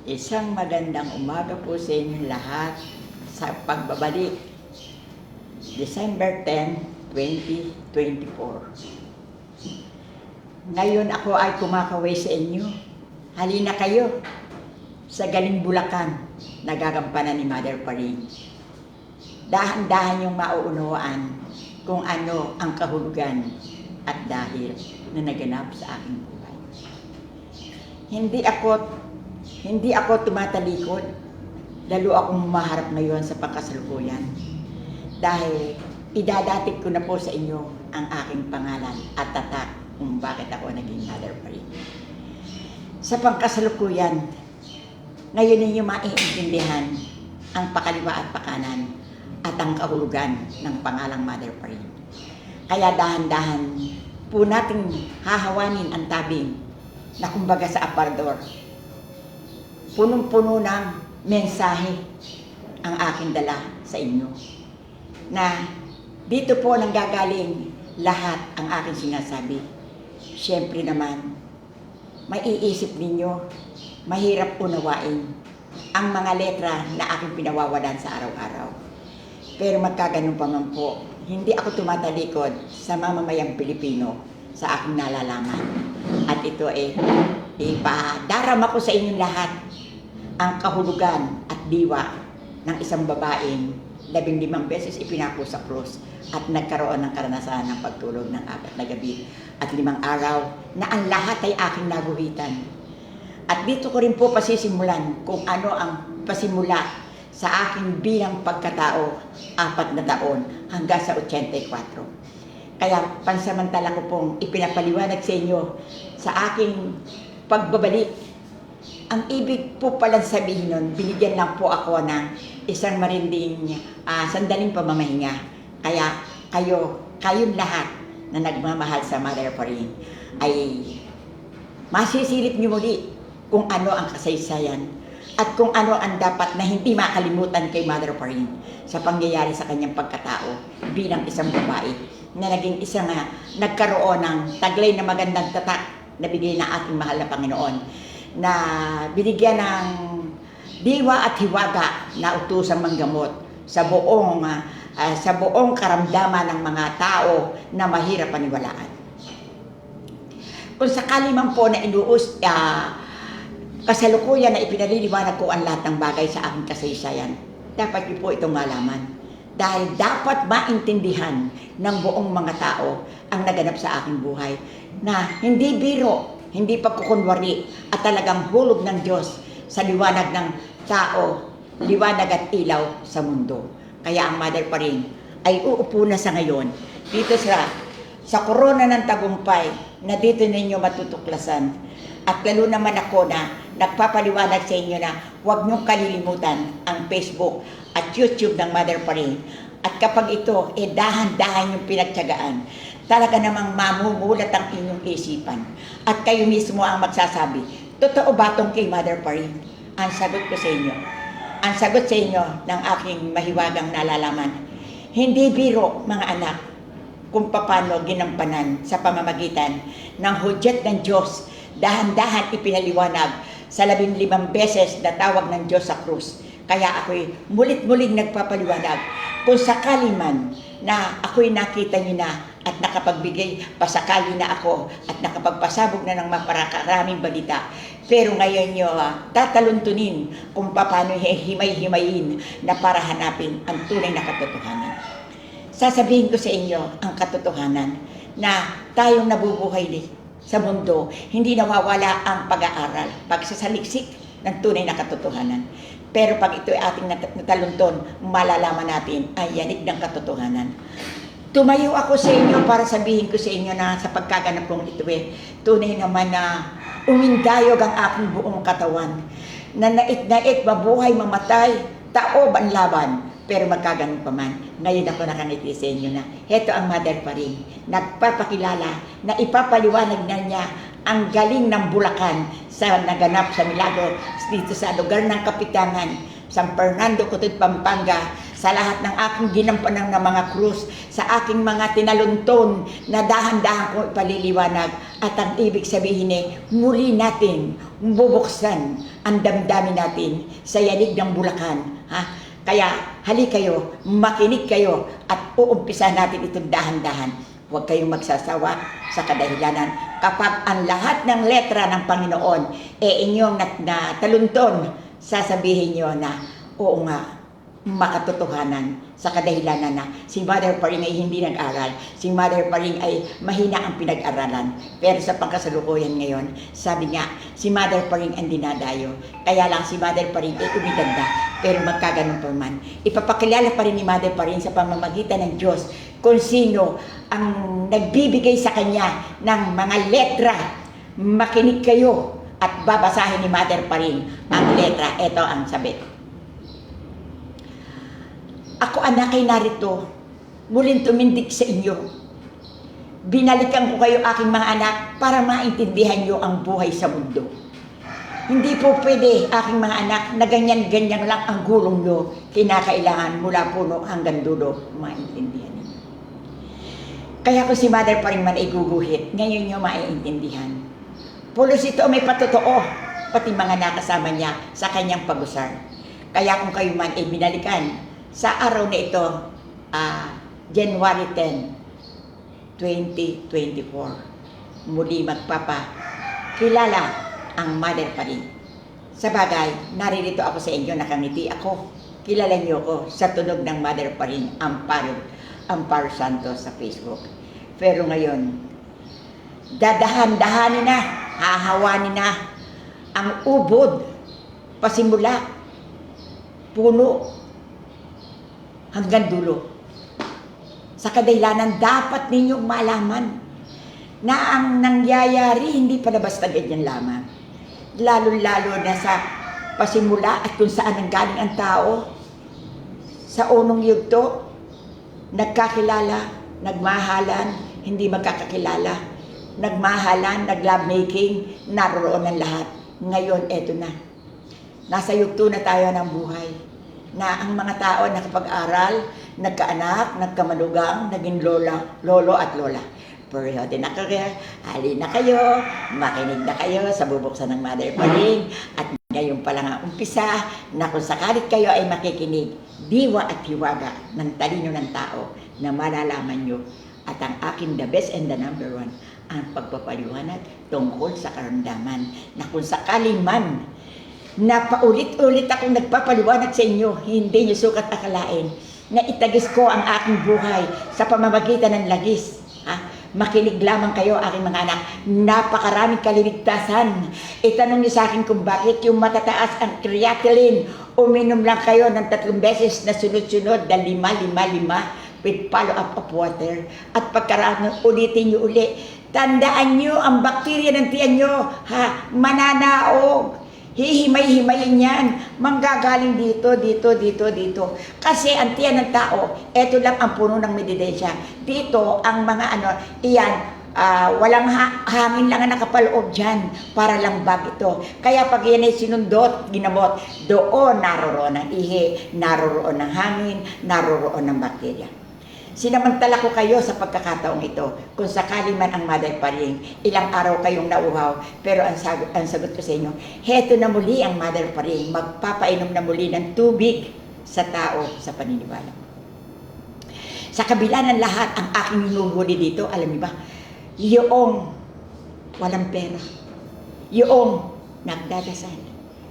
Isang magandang umaga po sa inyong lahat sa pagbabalik. December 10, 2024. Ngayon ako ay kumakaway sa inyo. Halina kayo sa Galing Bulacan, nagagampanan ni Mother Paring. Dahan-dahan yung mauunawaan kung ano ang kahulugan at dahil na naganap sa aking buhay. Hindi ako tumatalikod, lalo akong maharap ngayon sa pagkasalukuyan. Dahil idadatig ko na po sa inyo ang aking pangalan at tatak kung bakit ako naging Mother Paring. Sa pagkasalukuyan, ngayon ninyo maiintindihan ang pakaliwa at pakanan at ang kahulugan ng pangalang Mother Paring. Kaya dahan-dahan po nating hahawanin ang tabing na kumbaga sa aparador. Punong-puno ng mensahe ang aking dala sa inyo. Na dito po nanggagaling lahat ang aking sinasabi. Siyempre naman, maiisip ninyo, mahirap unawain ang mga letra na aking pinawawalan sa araw-araw. Pero magkaganon pa man po, hindi ako tumatalikod sa mamamayang Pilipino sa aking nalalaman. At ito ipadarama ko sa inyong lahat ang kahulugan at diwa ng isang babaeng 15 beses ipinako sa krus at nagkaroon ng karanasan ng pagtulog ng 4 na gabi at 5 araw na ang lahat ay aking naguhitan. At dito ko rin po pasisimulan kung ano ang pasimula sa aking bilang pagkatao 4 na taon hanggang sa 84. Kaya pansamantala ko pong ipinapaliwanag sa inyo sa aking pagbabalik. Ang ibig po palang sabihin nun, binigyan lang po ako ng isang marinding sandaling pamamahinga. Kaya kayong lahat na nagmamahal sa Mother Paring ay masisilip niyo muli kung ano ang kasaysayan at kung ano ang dapat na hindi makalimutan kay Mother Paring sa pangyayari sa kanyang pagkatao bilang isang babae na naging isang nagkaroon ng taglay na magandang tatak na bigay ng ating mahal na Panginoon, na binigyan ng diwa at hiwaga na utosang manggamot sa buong karamdaman ng mga tao na mahirap paniwalaan. Kung sakali man po na kasalukuyan na ipinaliliwanag ko ang lahat ng bagay sa aking kasaysayan, dapat niyo po itong malaman. Dahil dapat maintindihan ng buong mga tao ang naganap sa aking buhay na hindi biro, hindi pagkukunwari at talagang hulog ng Diyos sa liwanag ng tao, liwanag at ilaw sa mundo. Kaya ang Mother Paring ay uupo na sa ngayon dito sa korona ng tagumpay na dito ninyo matutuklasan. At lalo naman ako na nagpapaliwanag sa inyo na huwag niyong kalilimutan ang Facebook at YouTube ng Mother Paring. At kapag ito, dahan-dahan yung pinagtiyagaan, talaga namang mamumulat ang inyong isipan. At kayo mismo ang magsasabi, totoo ba itong kay Mother Paring? Ang sagot ko sa inyo, ang sagot sa inyo ng aking mahiwagang nalalaman, hindi biro mga anak, kung paano ginampanan sa pamamagitan ng hudyat ng Diyos, dahan-dahan ipinaliwanag sa 15 beses na tawag ng Diyos sa krus. Kaya ako'y mulit-muling nagpapaliwanag kung sakali man na ako'y nakita niyo na at nakapagbigay pasakali na ako at nakapagpasabog na ng maparakaraming balita. Pero ngayon nyo tataluntunin kung paano himay-himayin na para hanapin ang tunay na katotohanan. Sasabihin ko sa inyo ang katotohanan na tayong nabubuhay sa mundo, hindi nawawala ang pag-aaral, pagsasaliksik ng tunay na katotohanan. Pero pag ito ay ating natalunton, malalaman natin ay yanig ng katotohanan. Tumayo ako sa inyo para sabihin ko sa inyo na sa pagkaganap kong ito tunay naman na umindayog ang aking buong katawan. Na nait-nait, mabuhay, mamatay, taob ang laban. Pero magkaganon pa man, ngayon ako nakangiti sa inyo na heto ang Mother Paring, nagpapakilala na ipapaliwanag na niya ang galing ng Bulacan sa naganap sa Milagro dito sa lugar ng Kapitangan, San Fernando, Cotuig, Pampanga, sa lahat ng aking ginampanan ng mga krus, sa aking mga tinalunton na dahan-dahan ko ipaliliwanag. At ang ibig sabihin muli natin bubuksan ang damdamin natin sa yanig ng Bulacan. Kaya hali kayo, makinig kayo at uumpisa natin itong dahan-dahan. Huwag kayong magsasawa sa kadahilanan. Kapag ang lahat ng letra ng Panginoon inyong natalunton, sasabihin nyo na oo nga, makatotohanan sa kadahilanan na si Mother Paring ay hindi nag-aral, si Mother Paring ay mahina ang pinag-aralan. Pero sa pangkasalukuyan ngayon, sabi nga, si Mother Paring ang dinadayo. Kaya lang si Mother Paring ay umiganda, pero magkaganon pa man. Ipapakilala pa rin ni Mother Paring sa pamamagitan ng Diyos kung sino ang nagbibigay sa kanya ng mga letra. Makinig kayo at babasahin ni Mother Paring ang letra. Ito ang sabi. Ako anak ay narito, muling tumindig sa inyo. Binalikan ko kayo aking mga anak para maintindihan nyo ang buhay sa mundo. Hindi po pwede aking mga anak na ganyan-ganyan lang ang gulong nyo. Kinakailangan mula puno hanggang dulo maintindihan ninyo. Kaya kung si Mother Paring man ay guguhit, ngayon nyo maiintindihan. Pulos ito may patotoo, pati mga nakasama niya sa kanyang pag-usar. Kaya kung kayo man ay binalikan, sa araw na ito, January 10, 2024, muli magpapakilala ang Mother Paring. Sa bagay, naririto ako sa inyo, nakangiti ako. Kilala niyo ako sa tunog ng Mother Paring, Amparo Santos sa Facebook. Pero ngayon, dadahan-dahanin na, hahawanin na ang ubod, pasimula, puno, hanggang dulo. Sa kadahilanan, dapat ninyong malaman na ang nangyayari hindi pala basta ganyan lamang. Lalo-lalo na sa pasimula at kung saan nanggaling ang tao. Sa unong yugto, nagkakilala, nagmahalan, hindi magkakakilala. Nagmahalan, nag-lovemaking, naroon ang lahat. Ngayon, eto na. Nasa yugto na tayo ng buhay. Na ang mga tao nakapag-aral, nagkaanak, nagkamalugang, naging lolo at lola. Pero na kayo, hali na kayo, makinig na kayo sa bubuksan ng Mother Paring. At ngayon pa lang ang umpisa na kung sakalit kayo ay makikinig, diwa at hiwaga ng talino ng tao na malalaman nyo. At ang akin the best and the number one, ang pagpapaliwanag tungkol sa karamdaman na kung sakali man na paulit-ulit akong nagpapaliwanag sa inyo, hindi nyo sukat akalain na itagis ko ang aking buhay sa pamamagitan ng lagis. Makinig lamang kayo, aking mga anak. Napakaraming kaliligtasan. Itanong niyo sa akin kung bakit yung matataas ang creatinine. Uminom lang kayo ng 3 beses na sunod-sunod na 5 with follow-up of water. At pagkaraan ulitin niyo uli. Tandaan niyo, ang bakterya ng tiyan niyo, mananaog. Hihimay-himayin yan. Manggagaling dito. Kasi ang tiyan ng tao, eto lang ang puno ng medidensya. Dito, ang mga walang hangin lang ang nakapaloob dyan para lang bag ito. Kaya pag yan ay sinundot, ginamot, doon naroroon ang ihi, naroroon ang hangin, naroroon ang bakterya. Sinamantala ko kayo sa pagkakataong ito. Kung sakali man ang Mother Paring, ilang araw kayong nauhaw, pero ang sagot ko sa inyo, heto na muli ang Mother Paring, magpapainom na muli ng tubig sa tao sa paniniwala. Sa kabila ng lahat, ang aking hinuhuli dito, alam niyo ba, yung walang pera, yung nagdadasal,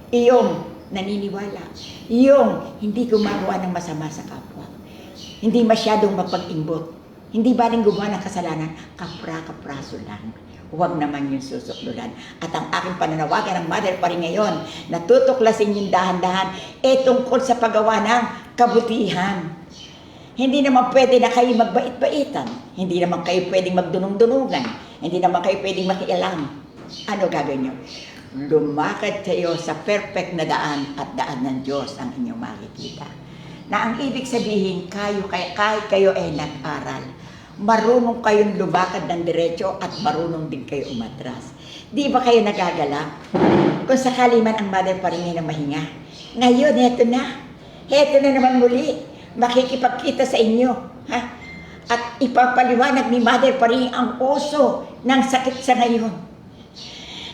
yung naniniwala, yung hindi gumagawa ng masama sa kapwa. Hindi masyadong mapag-imbot. Hindi baling gumawa ng kasalanan, kapra-kapraso lang. Huwag naman yung susuklulan. At ang aking pananawagan ng Mother Paring ngayon, natutuklasin yung dahan-dahan, tungkol sa paggawa ng kabutihan. Hindi naman pwede na kayo magbait-baitan. Hindi naman kayo pwedeng magdunong-dunugan. Hindi naman kayo pwedeng makialam. Ano gagawin nyo? Lumakad kayo sa perfect na daan at daan ng Diyos ang inyong makikita. Na ang ibig sabihin, kahit kayo ay nag-aral, marunong kayong lumakad ng diretso at marunong din kayo umatras. Di ba kayo nagagalak? Kung sakali man ang Mother Paring na mahinga. Ngayon, heto na naman muli. makikipagkita sa inyo. Ha? At ipapaliwanag ni Mother Paring ang oso ng sakit sa ngayon.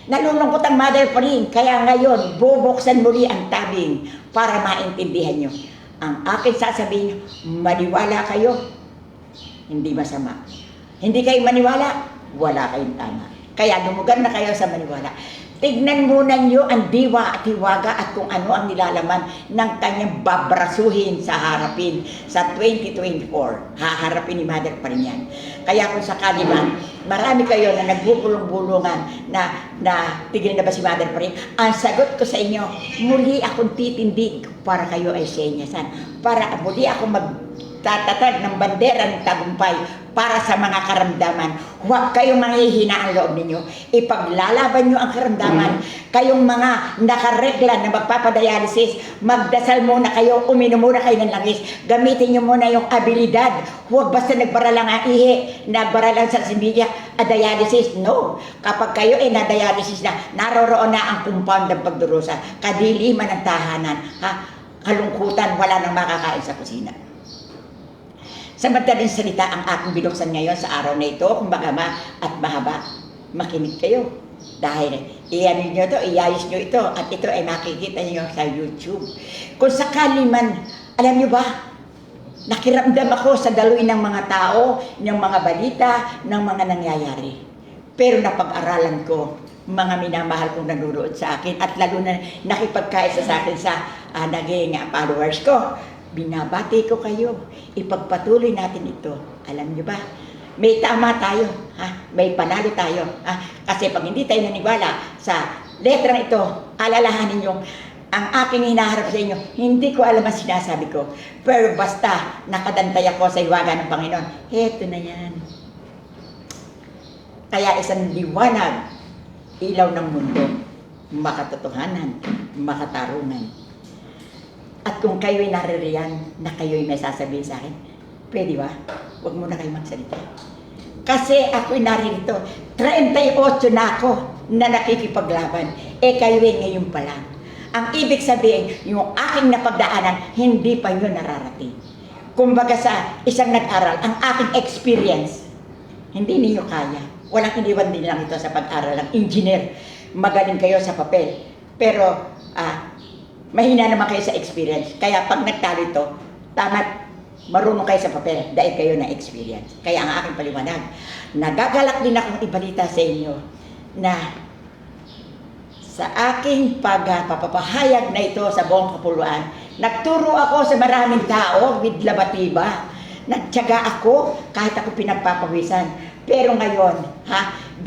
Nalulungkot ang Mother Paring, kaya ngayon bubuksan muli ang tabing para maintindihan nyo. Ang akin sasabihin, maniwala kayo, hindi masama. Hindi kayo maniwala, wala kayong tama. Kaya lumugan na kayo sa maniwala. Tignan muna nyo ang diwa at hiwaga at kung ano ang nilalaman ng kanyang babrasuhin sa harapin sa 2024. Haharapin ni Mother pa rin yan. Kaya kung sakali man, marami kayo na nagbubulong-bulungan na tignan na ba si Mother pa rin, ang sagot ko sa inyo, muli akong titindig para kayo ay senyasan. Para muli ako magtatatag ng bandera ng tagumpay para sa mga karamdaman. Huwag kayong manghihina ang loob ninyo. Ipaglalaban nyo ang karamdaman. Kayong mga nakaregla na magpapadialysis, magdasal muna kayo, uminom muna kayo ng langis. Gamitin nyo muna yung abilidad. Huwag basta nagbara lang ang ihi, nagbara lang sa similya, dialysis. No. Kapag kayo ay na-dialysis na, naroroon na ang compound ng pagdurusa. Kadiliman ng tahanan. Kalungkutan, wala nang makakain sa kusina. Sa madaling salita, ang aking binuksan ngayon sa araw na ito, kumbaga at mahaba, makinig kayo. Dahil iyan nyo ito, iayos nyo ito, at ito ay makikita nyo sa YouTube. Kung sakali man, alam nyo ba, nakiramdam ako sa daluin ng mga tao, ng mga balita, ng mga nangyayari. Pero napag-aralan ko, mga minamahal kong nanunood sa akin, at lalo na nakipagkaisa sa akin sa naging followers ko. Binabati ko kayo. Ipagpatuloy natin ito. Alam nyo ba? May tama tayo. May panalo tayo. Kasi pag hindi tayo naniwala sa letrang ito, alalahanin nyo, ang aking hinaharap sa inyo, hindi ko alam ang sinasabi ko. Pero basta nakadantay ako sa iwaga ng Panginoon, heto na yan. Kaya isang liwanag, ilaw ng mundo, makatotohanan, makatarungan. At kung kayo'y naririyan na kayo'y may sasabihin sa akin, pwede ba? Huwag mo na kayo magsalita. Kasi ako'y naririto, 38 na ako na nakikipaglaban. Kayo'y ngayon pa lang. Ang ibig sabihin, yung aking napagdaanan, hindi pa yun nararating. Kumbaga sa isang nag-aral, ang aking experience, hindi niyo kaya. Walang iniwan din lang ito sa pag-aral ng engineer. Magaling kayo sa papel. Pero, mahina naman kayo sa experience. Kaya pag nagtalo ito, tama't marunong kayo sa papel dahil kayo na experience. Kaya ang aking paliwanag, nagagalak din akong ibalita sa inyo na sa aking pagpapahayag na ito sa buong kapuluan, nagturo ako sa maraming tao with labatiba. Nagtiyaga ako kahit ako pinagpapawisan. Pero ngayon,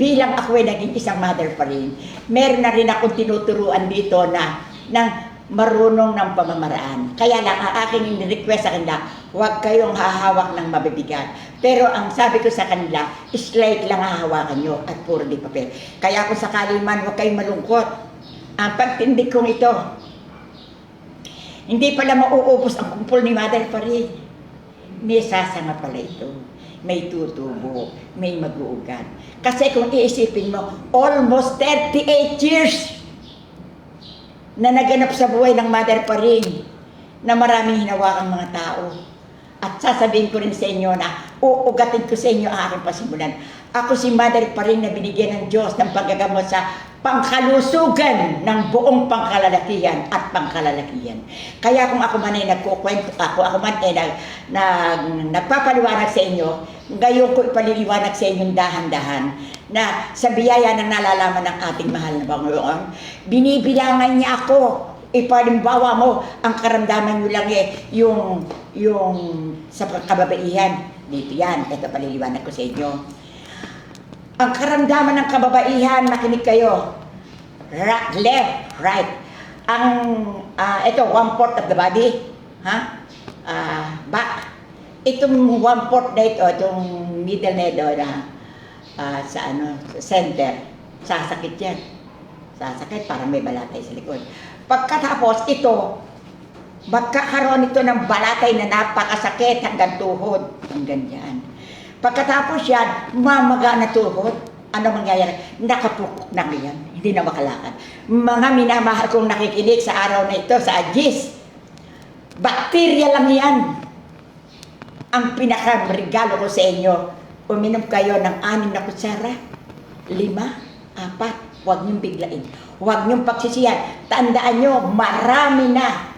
bilang ako ay naging isang mother pa rin, meron na rin akong tinuturuan dito na ng marunong ng pamamaraan. Kaya lang, ang aking request sa kanila, huwag kayong hahawak ng mabibigat. Pero ang sabi ko sa kanila, slide lang hahawakan nyo at puro di papel. Kaya kung sakali man, huwag kayong malungkot. Ang pagtindig kong ito, hindi pala mauubos ang kumpul ni Mother pa rin. May sasanga pala ito. May tutubo, may mag-uugan. Kasi kung iisipin mo, almost 38 years na naganap sa buhay ng Mother pa rin, na maraming hinawakang mga tao. At sasabihin ko rin sa inyo na uugatin ko sa inyo ang aking pasimulan. Ako si Mother pa rin na binigyan ng Diyos ng paggagamot sa pangkalusugan ng buong pangkalalakihan at pangkalalakihan. Kaya kung ako man ay nagkukwento, ako man ay nagpapaliwanag sa inyo, ngayon ko ipaliliwanag sa inyong dahan-dahan na sa biyaya na nalalaman ng ating mahal na Panginoon, binibilangan niya ako. Ipalimbawa mo, ang karamdaman nyo lang yung sa kababaihan. Dito yan, ito paliliwanag ko sa inyo. Ang karamdaman ng kababaihan, makinig kayo. Left, right. Ito, 1/4 of the body. Back. Itong 1/4 na ito, itong middle na ito sa center, sasakit yan. Sasakit, parang may balatay sa likod. Pagkatapos ito, magkakaroon ito ng balatay na napakasakit hanggang tuhod. Hanggang dyan. Pagkatapos yan, mamaga na tuhod. Ano mangyayari? Nakapukok na yan. Hindi na makalakad. Mga minamahal kong nakikinig sa araw na ito, sa Agis, bakterya lang yan. Ang pinaka-regalo ko sa inyo, uminom kayo ng 6 na kutsara, 5, 4, huwag niyong biglain. Huwag niyong pagsisiyan. Tandaan niyo, marami na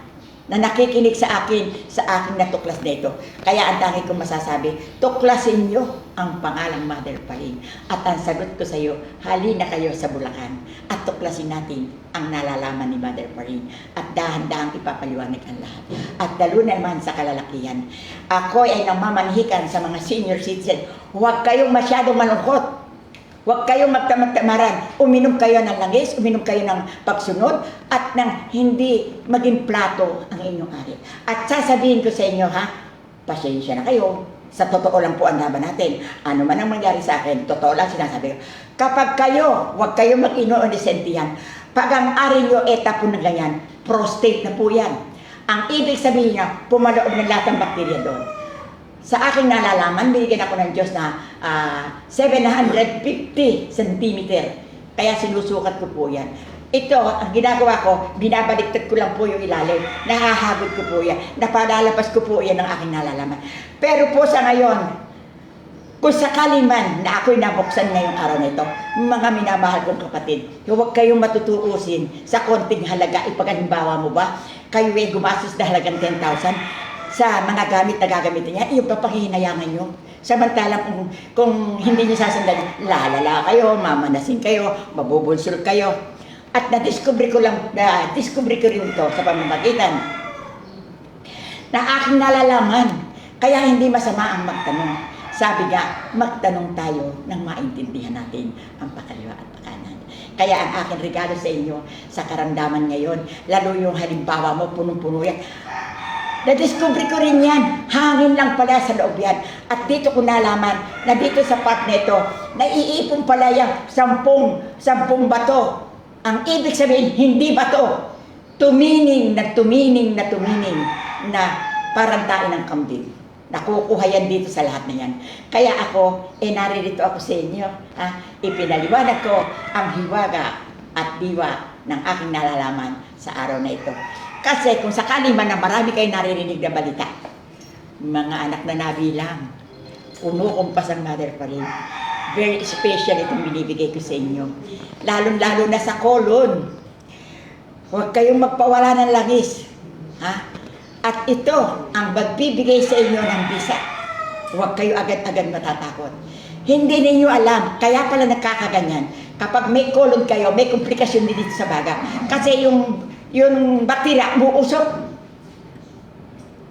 nakikinig sa akin, sa aking natuklas na ito. Kaya ang tangi kong masasabi, tuklasin niyo ang pangalang Mother Parin. At ang sagot ko sa iyo, halina kayo sa Bulacan at tuklasin natin ang nalalaman ni Mother Parin. At dahan-dahang ipapaliwanag ang lahat. At lalo naman sa kalalakihan. Ako ay namamanhikan sa mga senior citizen. Huwag kayong masyadong malungkot. Huwag kayong magtamag-tamaran. Uminom kayo ng langis, uminom kayo ng pagsunod, at nang hindi maging plato ang inyong ari. At sasabihin ko sa inyo, pasensya na kayo. Sa totoo lang po ang laban natin. Ano man ang mangyari sa akin, totoo lang sinasabi ko. Kapag kayo, huwag kayong mag-ino-onisentihan. Pag ang ari nyo etapon na ganyan, prostate na po yan. Ang ibig sabihin niya, pumaloob ng lahat ng bakterya doon. Sa aking nalalaman, binigyan ako ng Diyos na 750 cm. Kaya sinusukat ko po yan. Ito, ang ginagawa ko, binabaliktad ko lang po yung ilalim. Nahahagod ko po yan. Napalalabas ko po yan ng aking nalalaman. Pero po sa ngayon, kung sakali man na ako'y nabuksan ngayong araw na ito, mga minamahal kong kapatid, huwag kayong matutuusin sa konting halaga. Ipaghalimbawa mo ba, kayo ay gumastos na halagang 10,000 sa mga gamit na gagamitin niya, yung papahihinayangan nyo. Samantalang kung hindi niyo sasandan, lalala kayo, mamanasin kayo, mabubulsol kayo. At na-discover ko rin ito sa pamamagitan na aking nalalaman. Kaya hindi masama ang magtanong. Sabi nga, magtanong tayo nang maintindihan natin ang pakaliwa at pakanan. Kaya ang aking regalo sa inyo sa karamdaman ngayon, lalo yung halimbawa mo, punong-puno yan. Na-discover ko rin yan. Hangin lang pala sa loob yan. At dito ko nalaman na dito sa part nito, naiipon pala yung 10 bato. Ang ibig sabihin, hindi bato. Tumining na parang tain ng kambing. Nakukuha yan dito sa lahat na yan. Kaya ako, naririto ako sa inyo. Ipinaliwanag ko ang hiwaga at diwa ng aking nalalaman sa araw na ito. Kasi kung sakali man na marami kayo naririnig na balita, mga anak na nabilang, kumukumpas ang Mother Parin. Very special itong binibigay ko sa inyo. Lalong-lalo na sa kolon. Huwag kayong magpawala ng langis. At ito ang magbibigay sa inyo ng bisa. Huwag kayo agad-agad matatakot. Hindi ninyo alam, kaya pala nagkakaganyan. Kapag may kolon kayo, may komplikasyon din dito sa baga. Kasi yung bakterya buusok.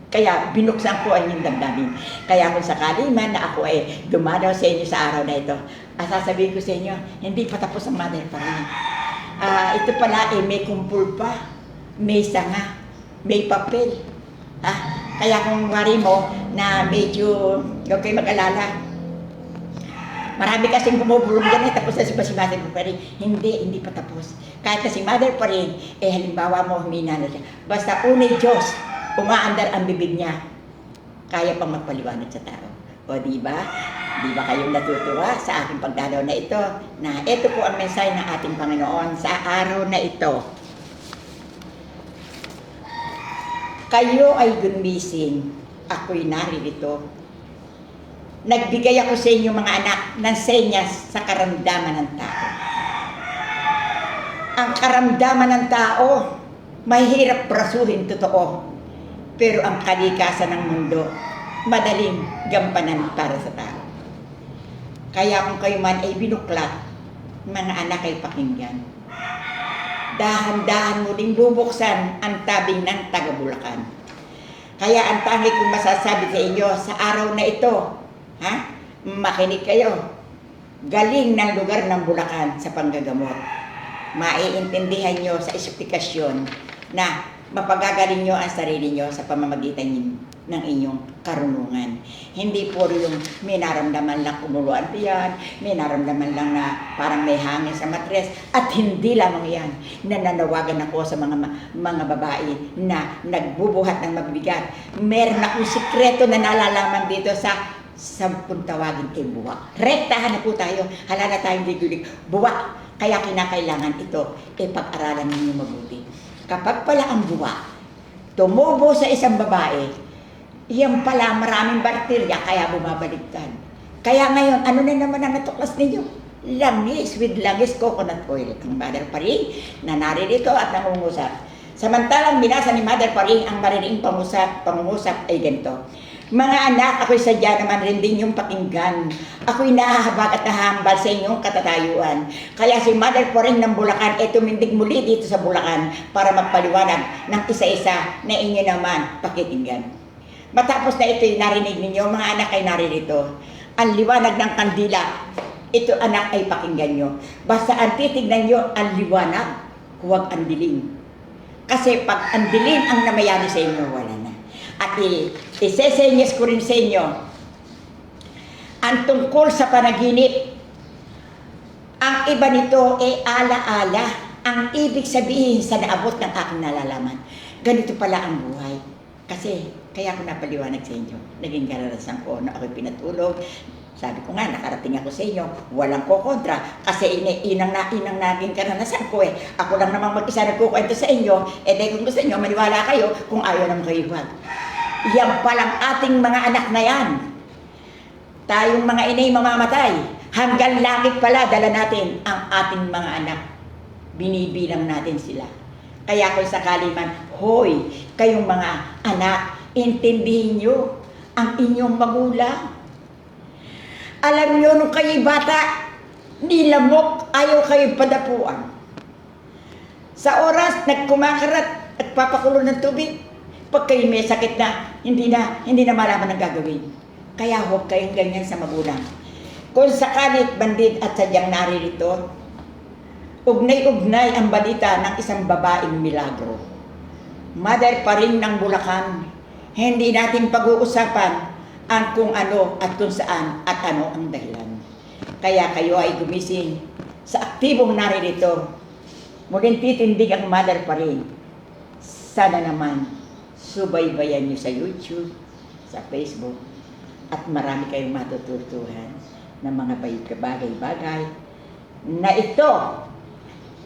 Kaya binuksan ko ang inyong damdamin. Kaya kung sakali man na ako ay dumadaw sa inyo sa araw na ito, sasabihin ko sa inyo, hindi pa tapos ang Mother Parin. Ito pala may kumpul pa, may sanga, may papel. Kaya kung wari mo na medyo huwag kayo mag-alala, marami kasing bumubulong yan tapos na si Mother Parin. Hindi pa tapos. Kahit na si Mother Parin, halimbawa mo, humina na siya. Basta unay Diyos, umaandar ang bibig niya, kaya pang magpaliwanag sa tao. O diba? Di ba kayong natutuwa sa aking pagdalaw na ito? Na ito po ang mensahe ng ating Panginoon sa araw na ito. Kayo ay gumising, ako'y naririto. Nagbigay ako sa inyo mga anak ng senyas sa karamdaman ng tao. Ang karamdaman ng tao, mahirap prasuhin, totoo. Pero ang kalikasan ng mundo, madaling gampanan para sa tao. Kaya kung kayo man ay binuklat, mga anak ay pakinggan. Dahan-dahan mo ding bubuksan ang tabing ng taga-Bulacan. Kaya ang tangi kong masasabi sa inyo sa araw na ito, makinig kayo. Galing ng lugar ng Bulacan sa panggagamot. Maiintindihan nyo sa esplikasyon na mapagagaling nyo ang sarili nyo sa pamamagitan ng inyong karunungan. Hindi puro yung may naramdaman lang kumuluan yan, may naramdaman lang na parang may hangin sa matres, at hindi lamang yan. Nananawagan ako sa mga babae na nagbubuhat ng mabibigat. Meron akong sikreto na nalalaman dito sa 10 tawagin kay buwak. Rektahan na po tayo, hala na tayong ligulig. Buwak. Kaya kinakailangan ito, pag-aralan ninyo mabuti. Kapag pala ang buwak tumubo sa isang babae, Yan pala, maraming bakterya, kaya bumabaliktad. Kaya ngayon, ano na naman ang natuklas ninyo? Langis with langis coconut oil. Ang Mother Paring na naririto at nangungusap. Samantalang binasa ni Mother Paring ang maririing pangungusap ay ganito. Mga anak, ako'y sadya naman rin din yung pakinggan. Ako'y nahahabag at nahahambal sa inyong katatayuan. Kaya si Mother Paring ng Bulacan ay tumindig muli dito sa Bulacan para magpaliwanag ng isa-isa na inyo naman pakikinggan. Matapos na ito'y narinig ninyo, mga anak ay naririto. Ang liwanag ng kandila, ito anak ay pakinggan nyo. Basta ang titignan nyo, ang liwanag, huwag ang dilim. Kasi pag ang dilim ang namayani sa inyo, wala na. At isesenyas ko rin sa inyo ang tungkol sa panaginip. Ang iba nito ay ala-ala. Ang ibig sabihin sa naabot ng aking nalalaman. Ganito pala ang buhay. Kasi kaya ako napaliwanag sa inyo. Naging karanasan ko na ako'y pinatulog. Sabi ko nga, nakarating ako sa inyo, walang kokontra. Kasi inang naging karanasan ko eh. Ako lang namang mag-isa nagkukwento sa inyo. Eh dahil kung gusto nyo, maniwala kayo kung ayaw naman kayo huwag. Yan palang ating mga anak na yan. Tayong mga inay mamamatay. Hanggang langit pala dala natin ang ating mga anak. Binibilang natin sila. Kaya kung sakali man, hoy, kayong mga anak, intindihin nyo ang inyong magulang. Alam nyo, nung kayo'y bata, nilamok, ayaw kayo padapuan. Sa oras, nagkumakarat at papakulo ng tubig, pag kayo may sakit na, hindi na malaman ang gagawin. Kaya huwag kayong ganyan sa magulang. Kung sakalit bandit at sadyang naririto, ugnay-ugnay ang balita ng isang babaeng milagro. Mother Paring ng Bulacan, hindi natin pag-uusapan ang kung ano at kung saan at ano ang dahilan. Kaya kayo ay gumising sa aktibong naririto. Muling titindig ang Mother Paring. Sana naman subaybayan nyo sa YouTube, sa Facebook, at marami kayong matututuhan ng mga bagay-bagay na ito,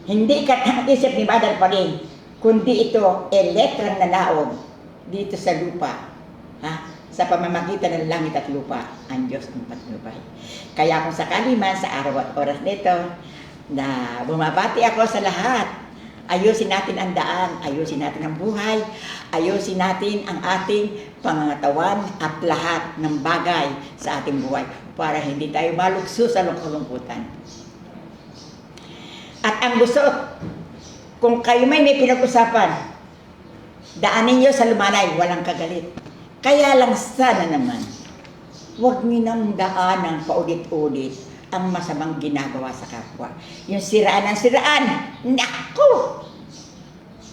hindi katang-isip ni Mother Paring, kundi ito ay letrang nalaog dito sa lupa. Sa pamamagitan ng langit at lupa, ang Diyos ang patnubay. Kaya kung sakali man sa araw at oras nito, na bumabati ako sa lahat, ayusin natin ang daan, ayusin natin ang buhay, ayusin natin ang ating pangangatawan at lahat ng bagay sa ating buhay para hindi tayo malukso sa kalungkutan. At ang gusto, kung kayo may pinag-usapan, daanin nyo sa lumanay, walang kagalit. Kaya lang sana naman, huwag nyo nang daanan paulit-ulit ang masamang ginagawa sa kapwa. Yung siraan ng siraan, naku!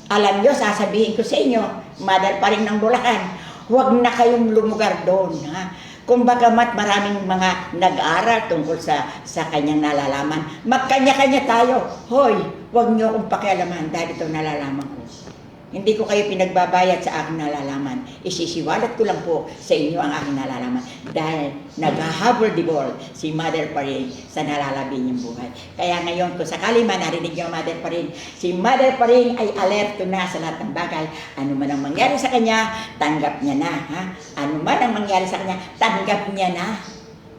Alam nyo, sasabihin ko sa inyo, Mother Paring ng Bulacan, huwag na kayong lumugar doon. Kung bagamat maraming mga nag-aaral tungkol sa kanyang nalalaman, magkanya-kanya tayo. Hoy, huwag nyo akong pakialaman dahil ito nalalaman ko. Hindi ko kayo pinagbabayad sa aking nalalaman. Isisiwalat ko lang po sa inyo ang aking nalalaman. Dahil naghahabol-dibol si Mother Paring sa nalalabi niyang buhay. Kaya ngayon, kung sakali man narinig niyo Mother Paring, si Mother Paring ay alerto na sa lahat ng bagay. Ano man ang mangyari sa kanya, tanggap niya na. Ano man ang mangyari sa kanya, tanggap niya na.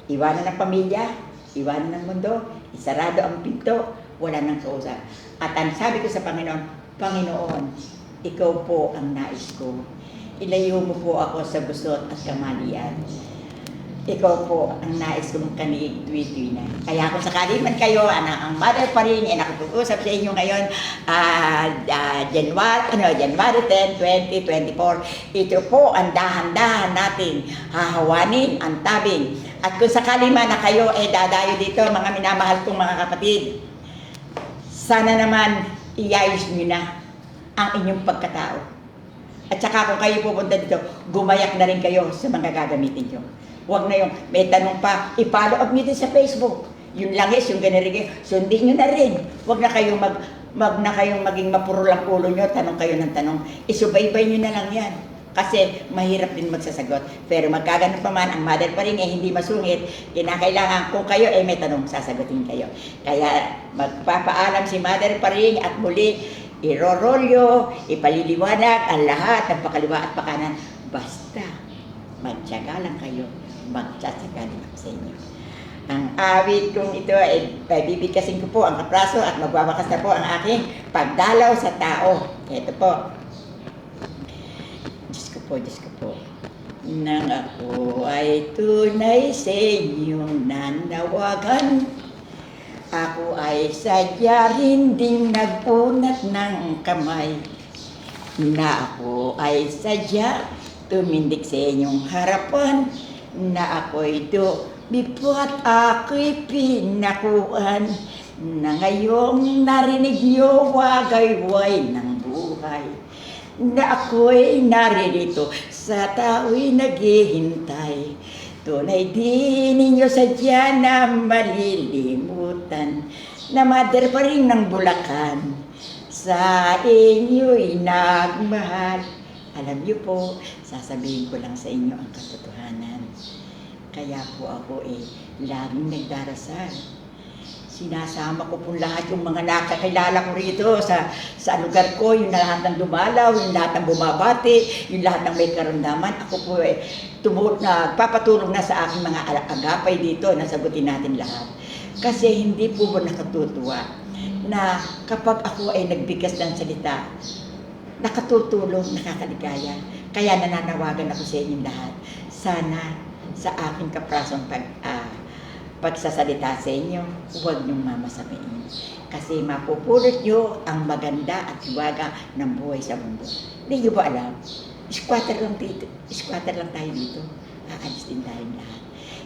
Iwanan ng pamilya, iwanan ng mundo, isarado ang pinto, wala nang kausap. At ang sabi ko sa Panginoon, Panginoon, ikaw po ang nais ko. Ilayo mo po ako sa gusot at kamalian. Ikaw po ang nais kong kaniig tuwi-tuwi na. Kaya kung sakali man kayo, ang Mother Paring ay nakapag-usap sa inyo ngayon, January 10, 2024. Ito po ang dahan-dahan natin hahawanin ang tabing. At kung sakali man na kayo ay dadayo dito, mga minamahal kong mga kapatid, sana naman iayos nyo na ang inyong pagkatao. At saka kung kayo pupunta dito, gumayak na rin kayo sa mga gagamitin nyo. Huwag na yung may tanong pa, i-follow up nyo din sa Facebook. Yung langis, yung ganirigay, sundin nyo na rin. Huwag na kayong maging mapurulang ulo nyo, tanong kayo ng tanong. Isubaybay nyo na lang yan. Kasi mahirap din magsasagot. Pero magkaganon pa man, ang Mother Paring ay hindi masungit, kinakailangan kung kayo ay may tanong, sasagutin kayo. Kaya magpapaalam si Mother Paring at muli, irorolyo, ipaliliwanag ang lahat ng pakaliwa at pakanan. Basta Magtiyaga lang kayo, magtsatsaga din ako sa inyo. Ang awit kong ito ay bibigkasin ko po ang kapraso at magwawakas na po ang aking pagdalaw sa tao. Ito po. Diyos ko po. Nang ako ay tunay sa inyong nanawagan, ako ay sadya hinding nag-unat ng kamay, na ako ay sadya tumindig sa inyong harapan, na ako'y bipo at ako'y pinakuan, na ngayong narinig niyo wagayway ng buhay, na ako'y naririto sa tao'y naghihintay. Tunay di ninyo sadya na malilimutan, na mother pa rin ng Bulacan sa inyo'y nagmahal. Alam niyo po, sasabihin ko lang sa inyo ang katotohanan. Kaya po ako laging nagdarasal. Sinasama ko po lahat yung mga nakakilala ko rito sa lugar ko, yung lahat ng dumalaw, yung lahat ng bumabati, yung lahat ng may karamdaman. Ako po nagpapatulong na sa aking mga agapay dito, nasagutin natin lahat. Kasi hindi po ba nakatutuwa na kapag ako ay nagbigkas ng salita, nakatutulong, nakakaligaya. Kaya nananawagan ako sa inyong lahat. Sana sa aking kaprasong pagsasalita sa inyo, huwag niyong mamasamain. Kasi mapupulot niyo ang maganda at hiwaga ng buhay sa mundo. Hindi niyo ba alam? Squatter lang tayo dito. Aalis din tayo lahat.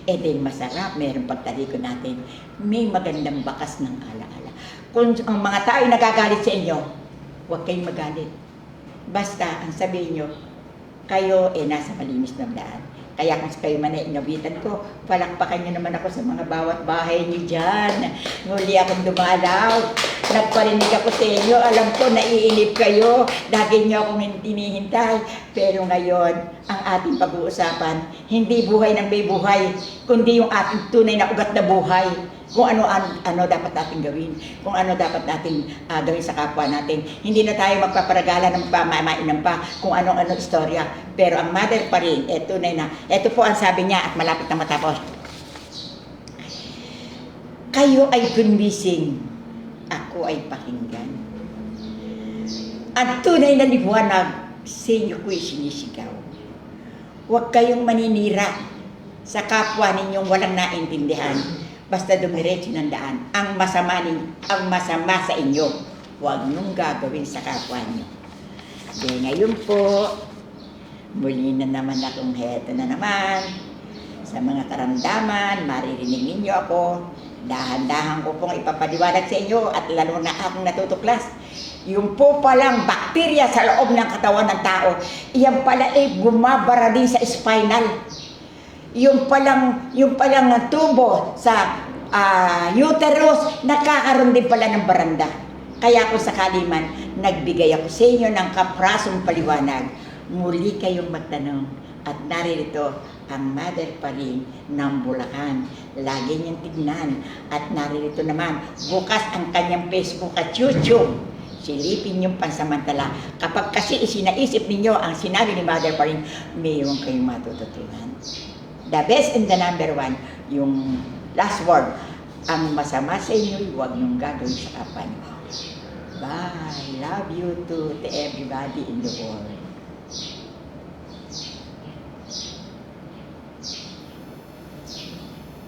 Din masarap, mayroong pagtalikod natin. May magandang bakas ng alaala. Kung ang mga tao ay nagagalit sa inyo, huwag kayong magalit. Basta, ang sabihin nyo, kayo nasa malinis na daan. Kaya kung kayo man ay inabitan ko, palakpakan nyo naman ako sa mga bawat bahay nyo dyan. Nguli akong dumalaw. Nagparinig ako sa inyo. Alam ko, naiinip kayo. Lagi nyo akong hinihintay. Pero ngayon, ang ating pag-uusapan, hindi buhay ng may buhay, kundi yung ating tunay na ugat na buhay. Kung ano dapat natin gawin, kung ano dapat natin gawin sa kapwa natin. Hindi na tayo magpaparagala ng pamamainan pa kung ano-ano istorya. Pero ang mother pa rin, tunay na. Ito po ang sabi niya at malapit na matapos. Kayo ay gumising, ako ay pakinggan. Ang tunay na liwanag, sa inyo ko'y sinisigaw. Huwag kayong maninira sa kapwa ninyong walang naintindihan. Basta dumiretso ng daan. Ang masama sa inyo, huwag nung gagawin sa kapwa niyo. Ngayon po, muli na naman akong heto na naman. Sa mga karamdaman, maririnig ninyo ako. Dahan-dahan ko pong ipapaliwanag sa inyo at lalo na akong natutuklas. Yung po palang bakterya sa loob ng katawan ng tao, iyan pala bumabara din sa spinal. Yung palang tubo sa uterus, nakakaroon din pala ng baranda. Kaya kung sakali man, nagbigay ako sa inyo ng kaprasong paliwanag, muli kayong magtanong at naririto ang mother pa rin ng Bulacan. Lagi niyang tignan at naririto naman bukas ang kanyang Facebook at YouTube. Silipin yung pansamantala. Kapag kasi isinaisip ninyo ang sinabi ni mother pa rin, mayroon kayong matututunan. The best and the number one, yung last word, ang masama sa inyo, huwag niyong gagawin sa kapwa niyo. Bye. Love you to everybody in the world.